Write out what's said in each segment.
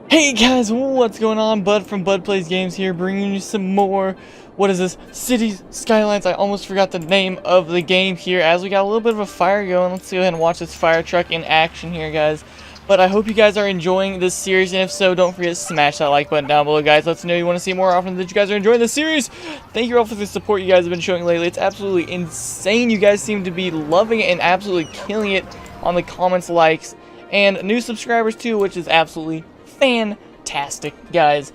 Hey guys, what's going on? Bud from Bud Plays Games here, bringing you some more, what is this, Cities Skylines. I almost forgot the name of the game here, as we got a little bit of a fire going. Let's go ahead and watch this fire truck in action here, guys. But I hope you guys are enjoying this series, and if so, don't forget to smash that like button down below, guys. Let us know you want to see more often, that you guys are enjoying this series. Thank you all for the support you guys have been showing lately. It's absolutely insane. You guys seem to be loving it and absolutely killing it on the comments, likes, and new subscribers too, which is absolutely fantastic, guys.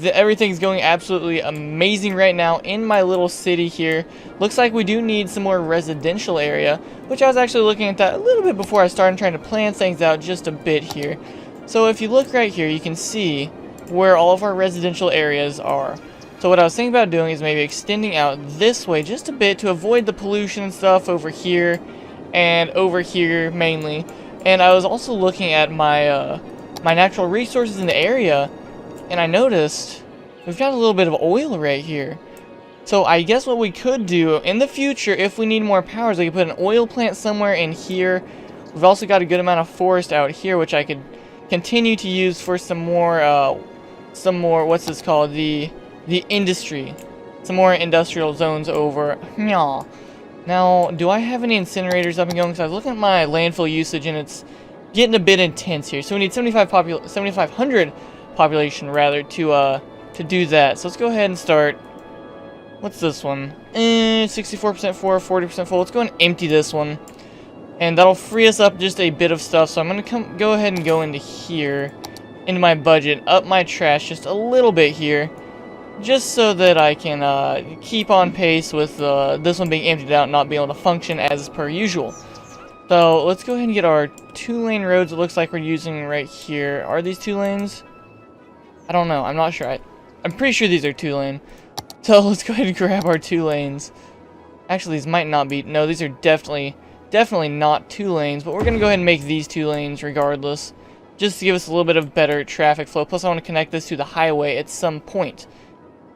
Everything's going absolutely amazing right now in my little city here. Looks like we do need some more residential area, which I was actually looking at that a little bit before I started trying to plan things out just a bit here. So if you look right here, you can see where all of our residential areas are. So what I was thinking about doing is maybe extending out this way just a bit to avoid the pollution and stuff over here and over here mainly. And I was also looking at my my natural resources in the area, and I noticed we've got a little bit of oil right here. So I guess what we could do in the future, if we need more power, is we could put an oil plant somewhere in here. We've also got a good amount of forest out here, which I could continue to use for some more, what's this called, the industry, some more industrial zones over here. Now, do I have any incinerators up and going? Because I was looking at my landfill usage, and it's getting a bit intense here. So we need 7,500 population rather to do that. So let's go ahead and start. What's this one? 64% full, 40% full. Let's go and empty this one, and that'll free us up just a bit of stuff. So I'm gonna go ahead and go into here, into my budget, up my trash just a little bit here, just so that I can keep on pace with this one being emptied out and not being able to function as per usual. So let's go ahead and get our 2-lane roads. It looks like we're using right here. Are these 2 lanes? I don't know. I'm not sure. I'm pretty sure these are 2-lane. So let's go ahead and grab our 2 lanes. Actually, these might not be. No, these are definitely not 2 lanes. But we're going to go ahead and make these 2 lanes regardless, just to give us a little bit of better traffic flow. Plus, I want to connect this to the highway at some point.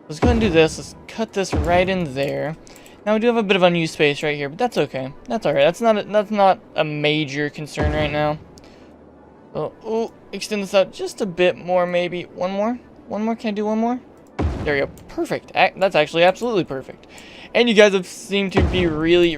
Let's go ahead and do this. Let's cut this right in there. Now we do have a bit of unused space right here, but that's okay. That's alright. That's not a major concern right now. Oh, extend this out just a bit more, maybe. One more? One more? Can I do one more? There we go. Perfect. That's actually absolutely perfect. And you guys have seemed to be really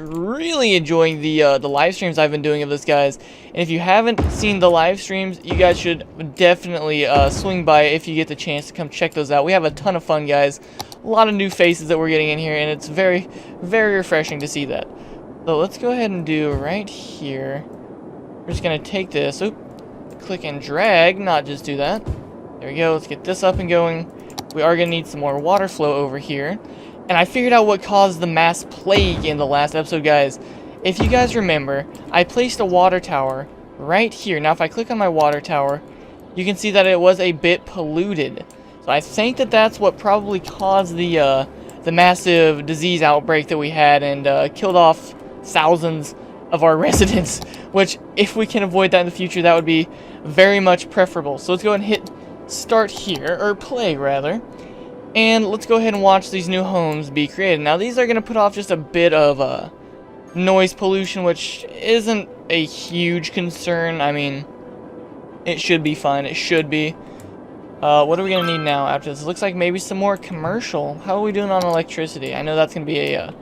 enjoying the live streams I've been doing of this, guys. And if you haven't seen the live streams, you guys should definitely swing by if you get the chance to come check those out. We have a ton of fun, guys. A lot of new faces that we're getting in here, and it's very refreshing to see that. So let's go ahead and do right here. We're just gonna take this, click and drag, not just do that. There we go. Let's get this up and going. We are gonna need some more water flow over here. And I figured out what caused the mass plague in the last episode, guys. If you guys remember, I placed a water tower right here. Now if I click on my water tower, you can see that it was a bit polluted. So I think that that's what probably caused the massive disease outbreak that we had, and killed off thousands of our residents, which if we can avoid that in the future, that would be very much preferable. So let's go ahead and hit start here, or play rather, and let's go ahead and watch these new homes be created. Now these are going to put off just a bit of noise pollution, which isn't a huge concern. I mean, it should be fine. It should be. What are we going to need now after this? It looks like maybe some more commercial. How are we doing on electricity? I know that's going to be a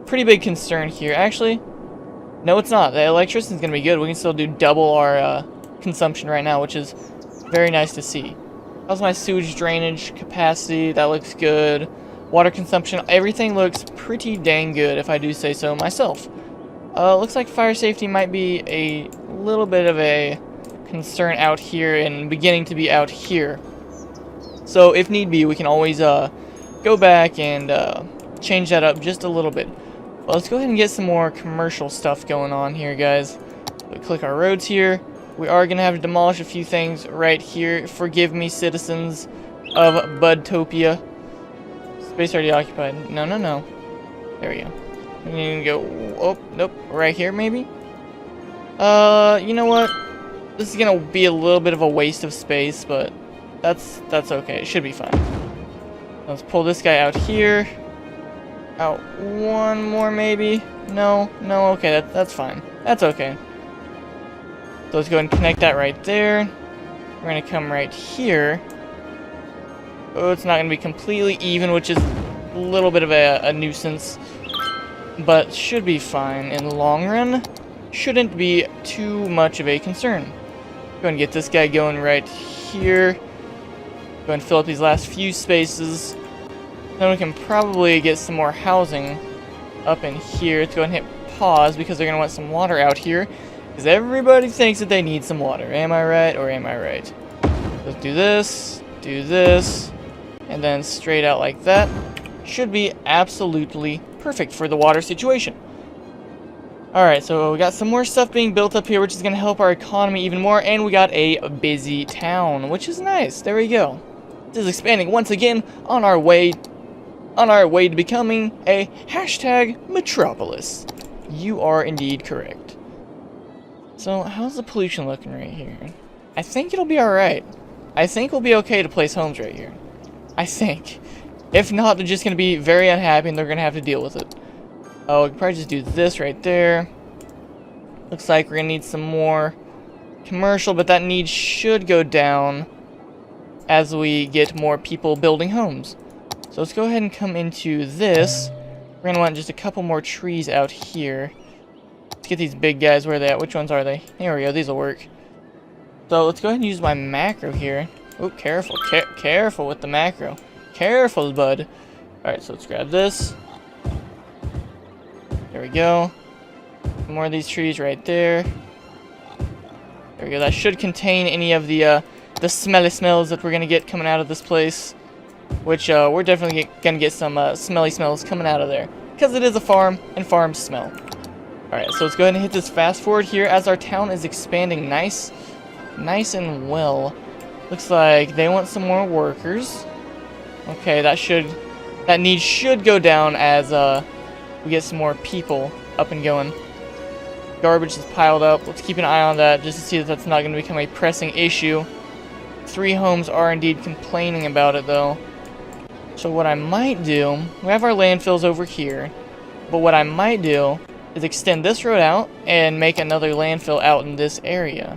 pretty big concern here. Actually, no, it's not. The electricity is going to be good. We can still do double our consumption right now, which is very nice to see. How's my sewage drainage capacity? That looks good. Water consumption, everything looks pretty dang good, if I do say so myself. Looks like fire safety might be a little bit of a concern out here, and beginning to be out here. So if need be, we can always go back and change that up just a little bit. Well, let's go ahead and get some more commercial stuff going on here, guys. We click our roads here. We are going to have to demolish a few things right here. Forgive me, citizens of Budtopia. Space already occupied. No. There we go. We need to go, oh, nope, right here maybe? You know what? This is going to be a little bit of a waste of space, but that's okay. It should be fine. Let's pull this guy out here. Out one more maybe? No, okay, that's fine. That's okay. So let's go ahead and connect that right there. We're going to come right here. Oh, it's not going to be completely even, which is a little bit of a nuisance. But should be fine in the long run. Shouldn't be too much of a concern. Go and get this guy going right here. Go and fill up these last few spaces. Then we can probably get some more housing up in here. Let's go ahead and hit pause because they're going to want some water out here. Because everybody thinks that they need some water. Am I right or am I right? Let's do this, and then straight out like that. Should be absolutely perfect for the water situation. Alright, so we got some more stuff being built up here, which is going to help our economy even more. And we got a busy town, which is nice. There we go. This is expanding once again on our way to becoming a hashtag metropolis. You are indeed correct. So, how's the pollution looking right here? I think it'll be alright. I think we'll be okay to place homes right here. I think. If not, they're just going to be very unhappy and they're going to have to deal with it. Oh, we can probably just do this right there. Looks like we're going to need some more commercial, but that need should go down as we get more people building homes. So let's go ahead and come into this. We're going to want just a couple more trees out here. Let's get these big guys. Where are they at? Which ones are they? Here we go. These will work. So let's go ahead and use my macro here. Oh, careful. Careful with the macro. Careful, bud. Alright, so let's grab this. There we go. More of these trees right there. There we go. That should contain any of the smelly smells that we're going to get coming out of this place. Which, we're definitely going to get some smelly smells coming out of there. Because it is a farm, and farms smell. Alright, so let's go ahead and hit this fast forward here as our town is expanding nice and well. Looks like they want some more workers. Okay, that need should go down as we get some more people up and going. Garbage is piled up. Let's keep an eye on that just to see that that's not going to become a pressing issue. 3 homes are indeed complaining about it though. So what I might do, we have our landfills over here, but what I might do is extend this road out and make another landfill out in this area.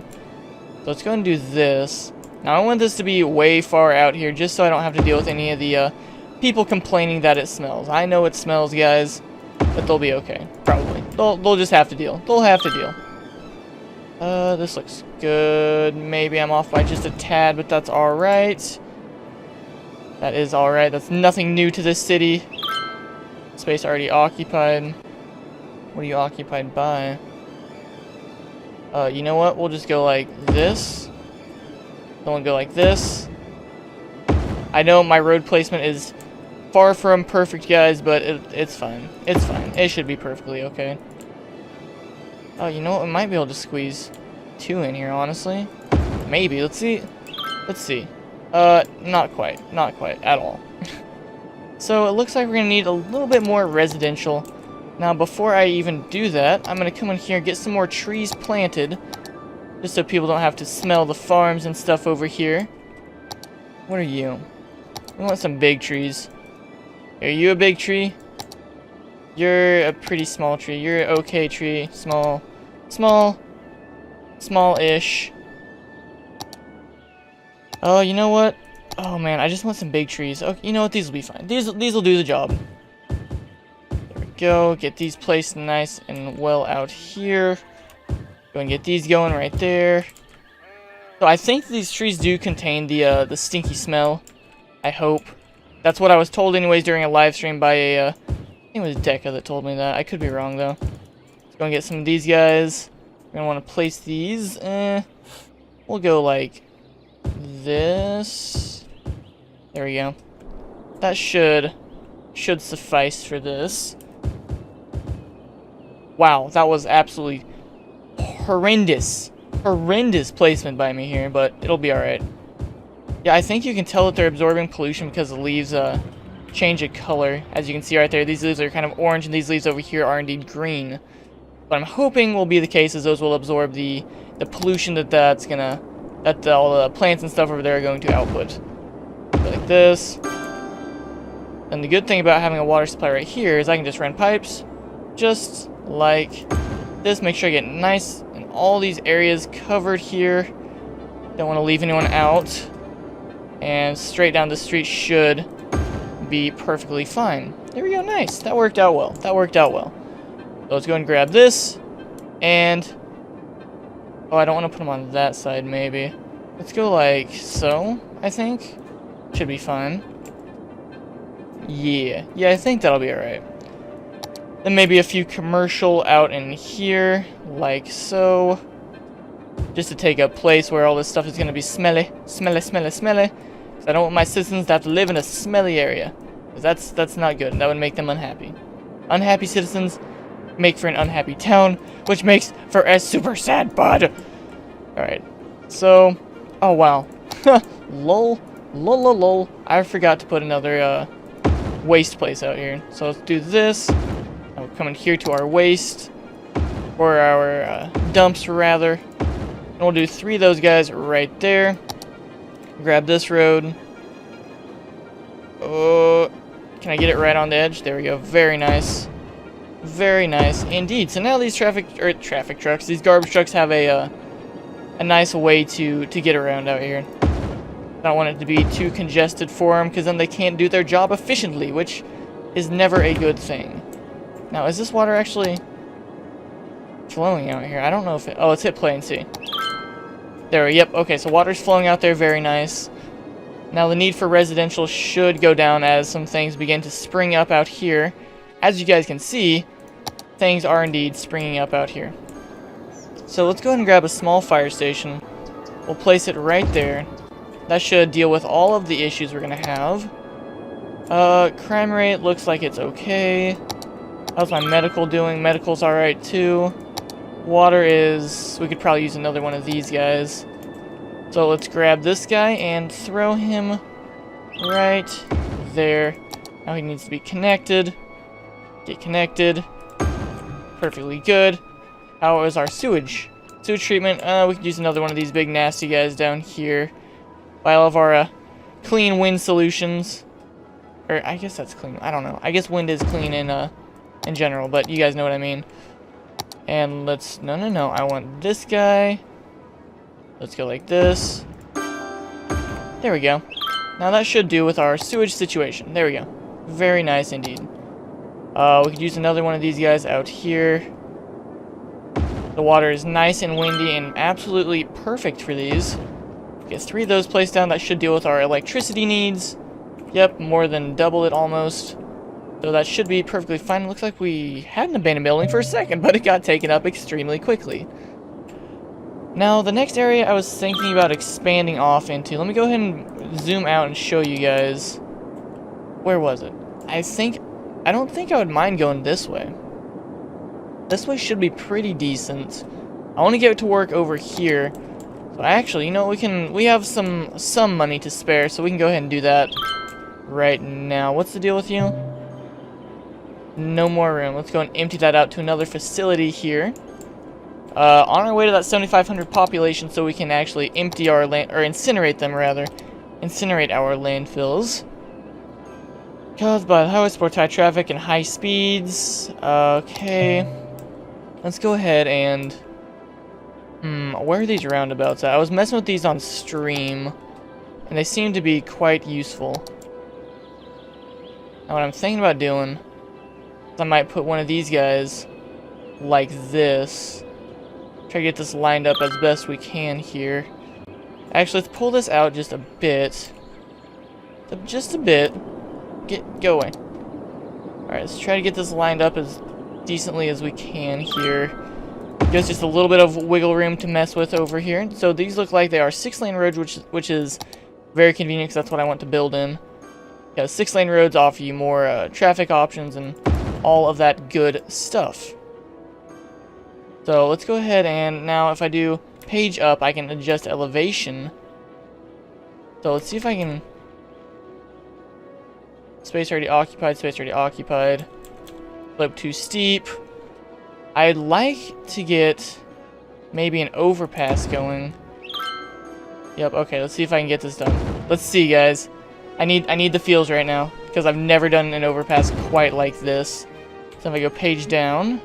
So let's go and do this. Now I want this to be way far out here just so I don't have to deal with any of the people complaining that it smells. I know it smells, guys, but they'll be okay. Probably. They'll just have to deal. They'll have to deal. This looks good. Maybe I'm off by just a tad, but that's alright. That is alright. That's nothing new to this city. Space already occupied. What are you occupied by? You know what? We'll just go like this. Don't go like this. I know my road placement is far from perfect, guys, but it's fine. It's fine. It should be perfectly okay. Oh, you know what? We might be able to squeeze 2 in here, honestly. Maybe. Let's see. Let's see. Not quite. Not quite at all. So it looks like we're going to need a little bit more residential. Now, before I even do that, I'm going to come in here and get some more trees planted. Just so people don't have to smell the farms and stuff over here. What are you? We want some big trees. Are you a big tree? You're a pretty small tree. You're an okay tree. Small-ish. Oh, you know what? Oh, man, I just want some big trees. Okay, you know what? These will be fine. These will do the job. There we go. Get these placed nice and well out here. Go and get these going right there. So I think these trees do contain the stinky smell. I hope. That's what I was told anyways during a live stream by a, I think it was Deca that told me that. I could be wrong though. Let's go and get some of these guys. We're going to want to place these. We'll go like this. There we go. That should suffice for this. Wow, that was absolutely horrendous placement by me here, but it'll be alright. Yeah, I think you can tell that they're absorbing pollution because the leaves change of color. As you can see right there, these leaves are kind of orange and these leaves over here are indeed green. What I'm hoping will be the case is those will absorb the pollution that all the plants and stuff over there are going to output. Like this. And the good thing about having a water supply right here is I can just run pipes just like this. Make sure I get nice and all these areas covered here. Don't want to leave anyone out. And straight down the street should be perfectly fine. There we go, nice. That worked out well. That worked out well. So let's go and grab this. And... oh, I don't want to put them on that side, maybe. Let's go like so, I think. Should be fine. Yeah, I think that'll be alright. Then maybe a few commercial out in here, like so. Just to take a place where all this stuff is going to be smelly. Smelly. I don't want my citizens to have to live in a smelly area. Because that's not good. That would make them unhappy. Unhappy citizens make for an unhappy town, which makes for a super sad bud. Alright. So, oh wow. Lol. I forgot to put another waste place out here. So let's do this. I'll come in here to our waste. Or our dumps, rather. And we'll do 3 of those guys right there. Grab this road. Oh, can I get it right on the edge? There we go. Very nice. Very nice indeed. So now these traffic trucks, these garbage trucks have a nice way to get around out here. I don't want it to be too congested for them, because then they can't do their job efficiently, which is never a good thing. Now, is this water actually flowing out here? I don't know if it... oh, let's hit play and see. There, yep, okay, so water's flowing out there, very nice. Now, the need for residential should go down as some things begin to spring up out here. As you guys can see, things are indeed springing up out here. So let's go ahead and grab a small fire station. We'll place it right there. That should deal with all of the issues we're going to have. Crime rate looks like it's okay. How's my medical doing? Medical's alright too. Water is... we could probably use another one of these guys. So let's grab this guy and throw him right there. Now he needs to be connected. Get connected. Perfectly good. How is our sewage? Sewage treatment, we could use another one of these big nasty guys down here. Buy all of our clean wind solutions. Or, I guess that's clean. I don't know. I guess wind is clean in general, but you guys know what I mean. And let's... no. I want this guy. Let's go like this. There we go. Now that should do with our sewage situation. There we go. Very nice indeed. We could use another one of these guys out here. The water is nice and windy and absolutely perfect for these. Get 3 of those placed down. That should deal with our electricity needs. Yep, more than double it almost. So that should be perfectly fine. It looks like we had an abandoned building for a second, but it got taken up extremely quickly. Now, the next area I was thinking about expanding off into. Let me go ahead and zoom out and show you guys. Where was it? I don't think I would mind going this way. This way should be pretty decent. I want to get it to work over here. So actually, you know, we have some money to spare, so we can go ahead and do that right now. What's the deal with you? No more room. Let's go and empty that out to another facility here. On our way to that 7,500 population, so we can actually empty our land, or incinerate them rather. Incinerate our landfills. Caused by the highway support high traffic and high speeds. Okay. Let's go ahead and... where are these roundabouts at? I was messing with these on stream, and they seem to be quite useful. Now what I'm thinking about doing is I might put one of these guys like this. Try to get this lined up as best we can here. Actually, let's pull this out just a bit. Just a bit. Go away. Alright, let's try to get this lined up as decently as we can here. Gives just a little bit of wiggle room to mess with over here. So these look like they are 6-lane roads, which is very convenient because that's what I want to build in. Yeah, 6-lane roads offer you more traffic options and all of that good stuff. So let's go ahead and now if I do page up, I can adjust elevation. So let's see if I can... Space already occupied, space already occupied. Slope too steep. I'd like to get maybe an overpass going. Yep, okay, let's see if I can get this done. Let's see, guys. I need the feels right now, because I've never done an overpass quite like this. So if I go page down,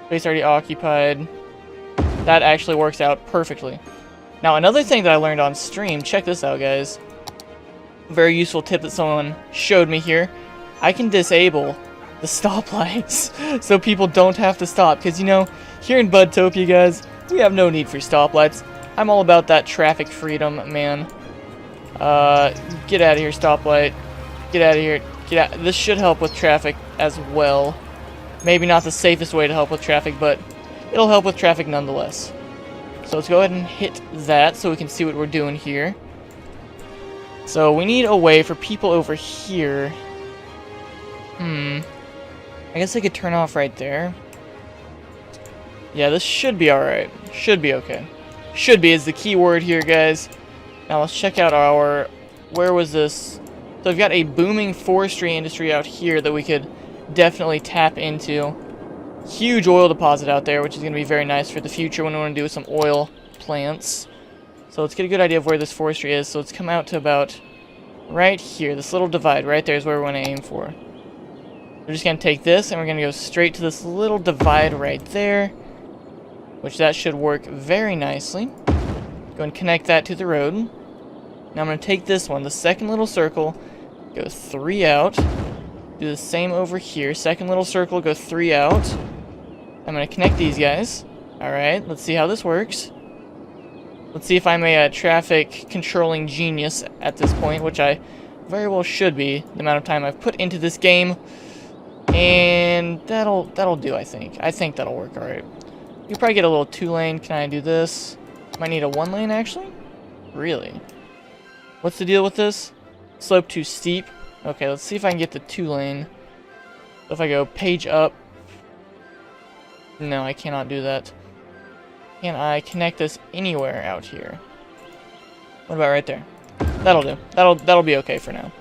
space already occupied. That actually works out perfectly. Now, another thing that I learned on stream, check this out, guys. Very useful tip that someone showed me here. I can disable the stoplights so people don't have to stop. Because, you know, here in Budtopia, guys, we have no need for stoplights. I'm all about that traffic freedom, man. Get out of here, stoplight. Get out of here. Get out. This should help with traffic as well. Maybe not the safest way to help with traffic, but it'll help with traffic nonetheless. So let's go ahead and hit that so we can see what we're doing here. So we need a way for people over here. I guess I could turn off right there. Yeah, this should be alright. Should be okay. Should be is the key word here, guys. Now let's check out our... Where was this? So we've got a booming forestry industry out here that we could definitely tap into. Huge oil deposit out there, which is going to be very nice for the future when we want to do some oil plants. So let's get a good idea of where this forestry is. So let's come out to about right here. This little divide right there is where we want to aim for. We're just going to take this and we're going to go straight to this little divide right there, which that should work very nicely. Go and connect that to the road. Now I'm going to take this one, the second little circle, go 3 out. Do the same over here. Second little circle, go 3 out. I'm going to connect these guys. Alright, let's see how this works. Let's see if I'm a traffic controlling genius at this point, which I very well should be, the amount of time I've put into this game. And that'll do, I think. I think that'll work alright. You probably get a little 2-lane. Can I do this? Might need a 1-lane, actually? Really? What's the deal with this? Slope too steep. Okay, let's see if I can get the 2-lane. So if I go page up... No, I cannot do that. Can I connect this anywhere out here? What about right there? That'll do. That'll be okay for now.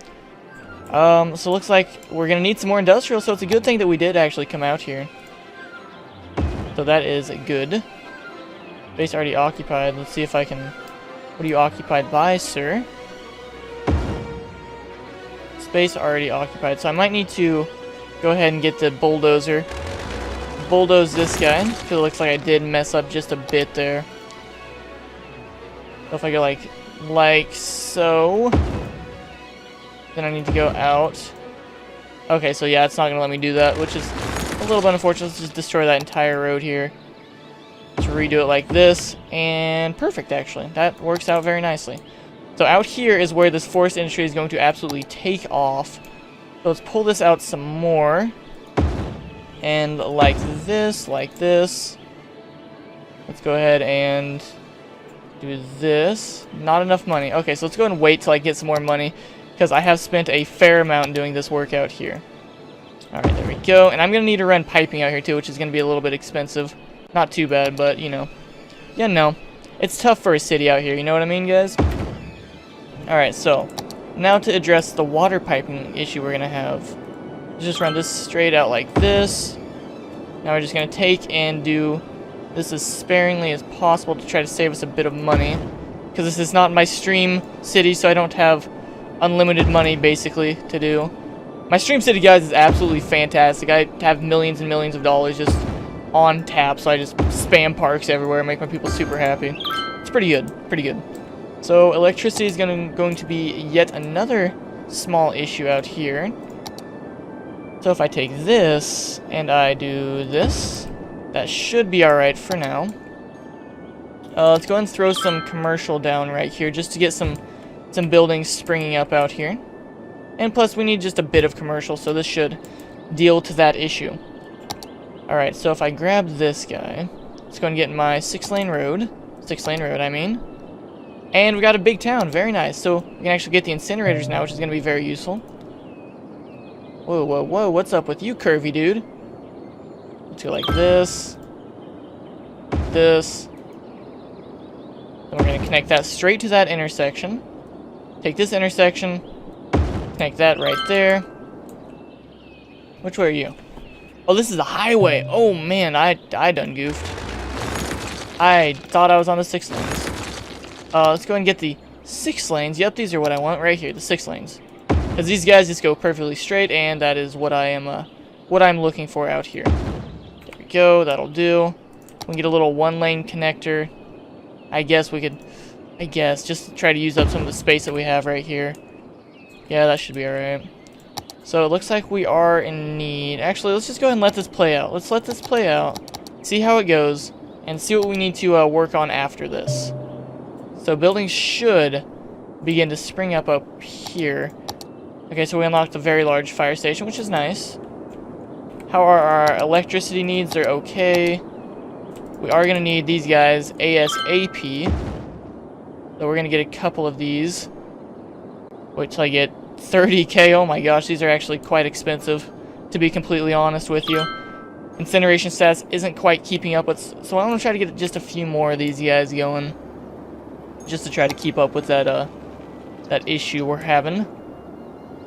So looks like we're gonna need some more industrial, so it's a good thing that we did actually come out here. So that is good. Space already occupied. Let's see if I can... What are you occupied by, sir? Space already occupied. So I might need to go ahead and get the bulldozer. Bulldoze this guy. Because it looks like I did mess up just a bit there. So if I go like so. Then I need to go out. Okay, so yeah, it's not going to let me do that, which is a little bit unfortunate. Let's just destroy that entire road here. Let's redo it like this. And perfect, actually. That works out very nicely. So out here is where this forest industry is going to absolutely take off. So let's pull this out some more. And like this, like this. Let's go ahead and do this. Not enough money. Okay, so let's go and wait till I get some more money, because I have spent a fair amount doing this work out here. Alright, there we go. And I'm going to need to run piping out here too, which is going to be a little bit expensive. Not too bad, but, you know. Yeah, no. It's tough for a city out here, you know what I mean, guys? Alright, so now to address the water piping issue we're going to have. Just run this straight out like this. Now we're just going to take and do this as sparingly as possible to try to save us a bit of money. Because this is not my stream city, so I don't have unlimited money, basically, to do. My stream city, guys, is absolutely fantastic. I have millions and millions of dollars just on tap, so I just spam parks everywhere, make my people super happy. It's pretty good, pretty good. So electricity is going to be yet another small issue out here. So if I take this and I do this, that should be alright for now. Let's go and throw some commercial down right here just to get some buildings springing up out here. And plus we need just a bit of commercial, so this should deal to that issue. Alright, so if I grab this guy, let's go and get my 6-lane road. 6-lane road, I mean. And we got a big town, very nice. So we can actually get the incinerators now, which is going to be very useful. Whoa, whoa, whoa, what's up with you, curvy dude? Let's go like this. This. Then we're going to connect that straight to that intersection. Take this intersection. Connect that right there. Which way are you? Oh, this is a highway. Oh, man, I done goofed. I thought I was on the 6 lanes. Let's go and get the 6 lanes. Yep, these are what I want right here, the 6 lanes. Because these guys just go perfectly straight, and that is what I'm looking for out here. There we go, that'll do. We can get a little 1-lane connector. I guess we could I guess, just to try to use up some of the space that we have right here. Yeah, that should be alright. So it looks like we are in need. Actually, let's just go ahead and let this play out. Let's let this play out, see how it goes, and see what we need to work on after this. So buildings should begin to spring up here. Okay, so we unlocked a very large fire station, which is nice. How are our electricity needs? They're okay. We are going to need these guys ASAP. So we're going to get a couple of these. Wait till I get 30k. Oh my gosh, these are actually quite expensive, to be completely honest with you. Incineration stats isn't quite keeping up with, so I'm going to try to get just a few more of these guys going, just to try to keep up with that that issue we're having.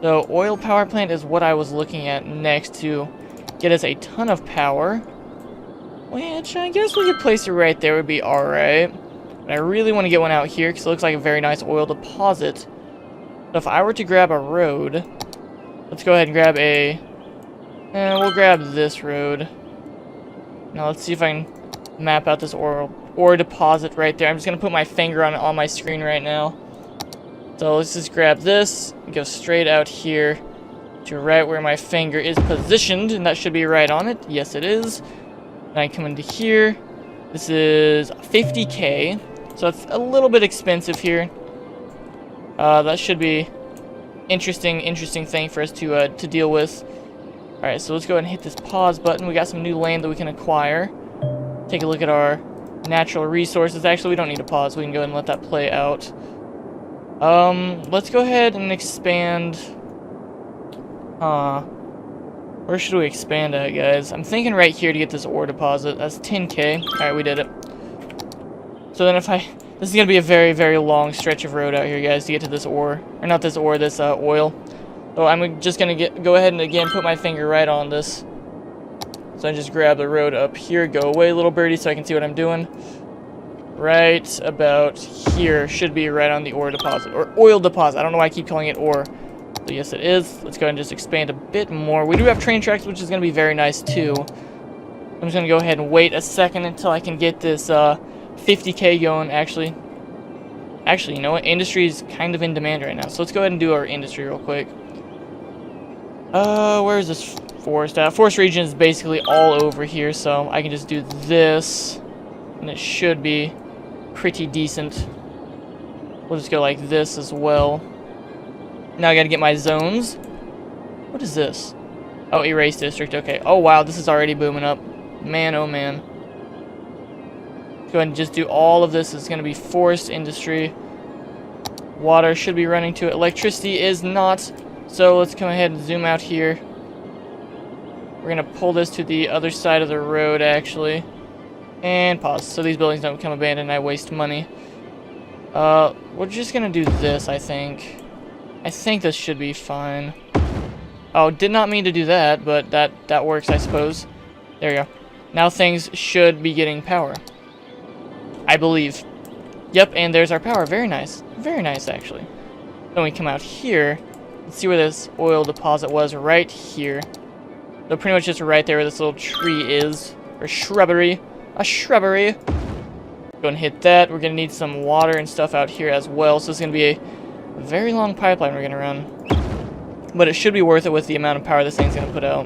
So oil power plant is what I was looking at next to get us a ton of power, which I guess we could place it right there, would be alright. But I really want to get one out here because it looks like a very nice oil deposit. So if I were to grab a road, let's go ahead and grab a... we'll grab this road. Now let's see if I can map out this ore deposit right there. I'm just going to put my finger on my screen right now. So let's just grab this and go straight out here to right where my finger is positioned, and that should be right on it. Yes, it is. And I come into here. This is 50k, so it's a little bit expensive here. That should be interesting thing for us to deal with. All right, so let's go ahead and hit this pause button. We got some new land that we can acquire. Take a look at our natural resources. Actually, we don't need to pause. We can go ahead and let that play out. Let's go ahead and expand. Where should we expand at, guys? I'm thinking right here to get this ore deposit. That's 10k. Alright, we did it. So then this is going to be a very, very long stretch of road out here, guys, to get to this ore. Or not this ore, this oil. So I'm just going to go ahead and, again, put my finger right on this. So I just grab the road up here. Go away, little birdie, so I can see what I'm doing. Right about here should be right on the ore deposit. Or oil deposit. I don't know why I keep calling it ore. So yes, it is. Let's go ahead and just expand a bit more. We do have train tracks, which is going to be very nice, too. I'm just going to go ahead and wait a second until I can get this 50k going, actually. Actually, you know what? Industry is kind of in demand right now. So let's go ahead and do our industry real quick. Where is this forest at? Forest region is basically all over here, so I can just do this. And it should be pretty decent. We'll just go like this as well. Now I gotta get my zones. What is this? Oh, erase district. Okay. Oh, wow. This is already booming up. Man, oh, man. Let's go ahead and just do all of this. It's gonna be forest industry. Water should be running to it. Electricity is not. So let's come ahead and zoom out here. We're gonna pull this to the other side of the road, actually. And pause. So these buildings don't become abandoned and I waste money. We're just gonna do this, I think. I think this should be fine. Oh, did not mean to do that, but that works, I suppose. There we go. Now things should be getting power. I believe. Yep, and there's our power. Very nice. Very nice, actually. Then we come out here. Let's see where this oil deposit was. Right here. So pretty much just right there where this little tree is. Or shrubbery. A shrubbery. Go and hit that. We're going to need some water and stuff out here as well. So it's going to be a very long pipeline we're going to run. But it should be worth it with the amount of power this thing's going to put out.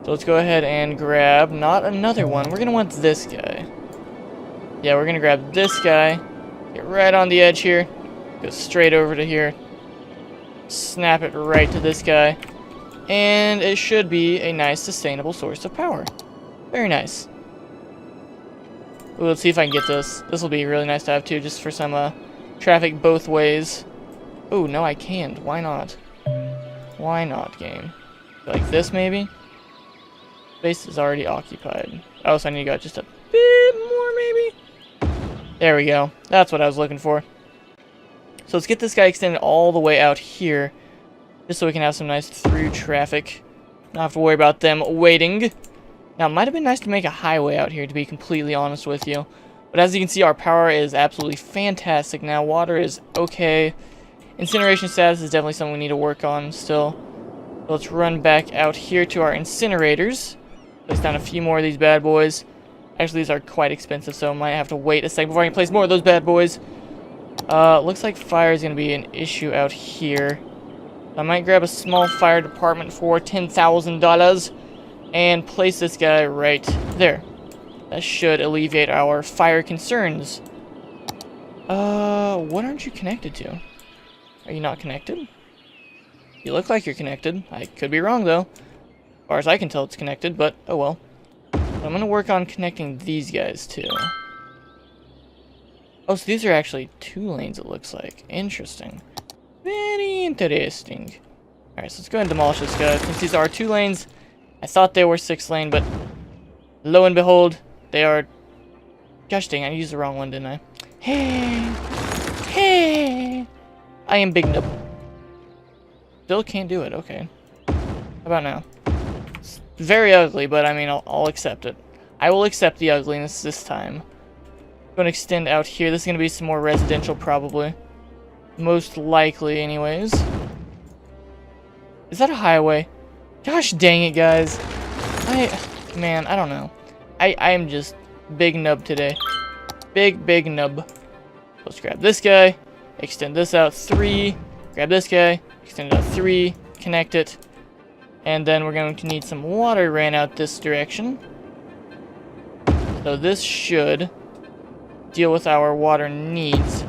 So let's go ahead and grab, not another one. We're going to want this guy. Yeah, we're going to grab this guy. Get right on the edge here. Go straight over to here. Snap it right to this guy. And it should be a nice, sustainable source of power. Very nice. Ooh, let's see if I can get this. This will be really nice to have, too, just for some traffic both ways. Oh, no, I can't. Why not? Why not, game? Like this, maybe? Space is already occupied. Oh, so I need to go just a bit more, maybe? There we go. That's what I was looking for. So let's get this guy extended all the way out here, just so we can have some nice through traffic. Not have to worry about them waiting. Now, it might have been nice to make a highway out here, to be completely honest with you. But as you can see, our power is absolutely fantastic now. Water is okay. Incineration status is definitely something we need to work on still. So let's run back out here to our incinerators. Place down a few more of these bad boys. Actually, these are quite expensive, so I might have to wait a second before I can place more of those bad boys. Looks like fire is going to be an issue out here. I might grab a small fire department for $10,000 and place this guy right there. That should alleviate our fire concerns. What aren't you connected to? Are you not connected? You look like you're connected. I could be wrong, though. As far as I can tell, it's connected, but oh well. I'm going to work on connecting these guys, too. Oh, so these are actually 2 lanes, it looks like. Interesting. Very interesting. Alright, so let's go ahead and demolish this guy. Since these are 2 lanes, I thought they were 6-lane, but lo and behold, they are... Gosh dang, I used the wrong one, didn't I? Hey! Hey! I am big noob. Still can't do it, okay. How about now? It's very ugly, but I mean, I'll accept it. I will accept the ugliness this time. I'm going to extend out here. This is going to be some more residential, probably. Most likely, anyways. Is that a highway? Gosh dang it, guys. Man, I don't know. I am just big nub today. Big nub. Let's grab this guy. Extend this out 3. Grab this guy. Extend it out 3. Connect it. And then we're going to need some water ran out this direction. So this should deal with our water needs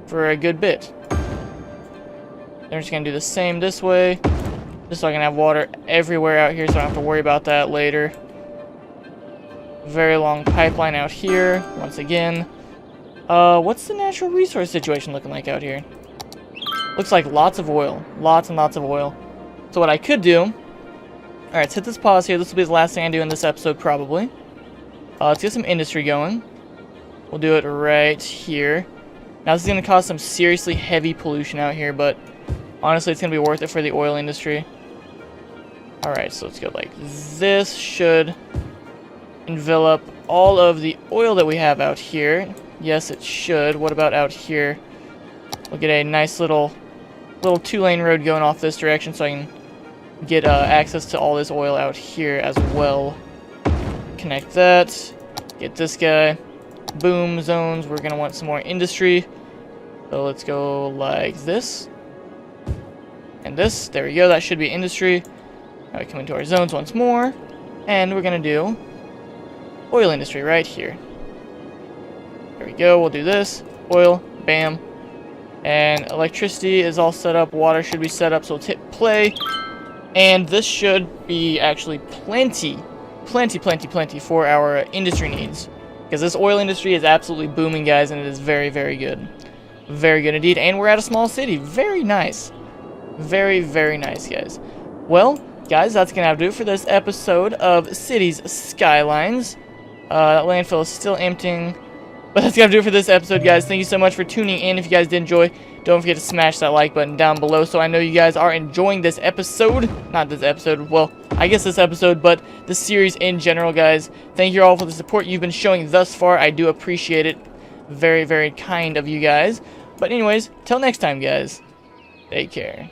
for a good bit. Then we're just going to do the same this way. Just so I can have water everywhere out here so I don't have to worry about that later. Very long pipeline out here, once again. What's the natural resource situation looking like out here? Looks like lots of oil. Lots and lots of oil. So what I could do... Alright, let's hit this pause here. This will be the last thing I do in this episode, probably. Let's get some industry going. We'll do it right here. Now, this is going to cause some seriously heavy pollution out here, but honestly, it's going to be worth it for the oil industry. Alright, so let's go like this. Should envelop all of the oil that we have out here. Yes, it should. What about out here? We'll get a nice little 2-lane road going off this direction so I can get access to all this oil out here as well. Connect that. Get this guy. Boom zones. We're going to want some more industry. So let's go like this. And this. There we go. That should be industry. Now we come into our zones once more. And we're going to do oil industry right here. There we go. We'll do this. Oil. Bam. And electricity is all set up. Water should be set up. So let's hit play. And this should be actually plenty for our industry needs. Because this oil industry is absolutely booming, guys, and it is very, very good. Very good indeed. And we're at a small city. Very nice. Very, very nice, guys. Well, guys, that's going to have to do it for this episode of Cities Skylines. That landfill is still emptying. But that's going to do it for this episode, guys. Thank you so much for tuning in. If you guys did enjoy, don't forget to smash that like button down below so I know you guys are enjoying this episode. Not this episode, well, I guess this episode, but the series in general, guys. Thank you all for the support you've been showing thus far. I do appreciate it. Very, very kind of you guys. But anyways, till next time, guys. Take care.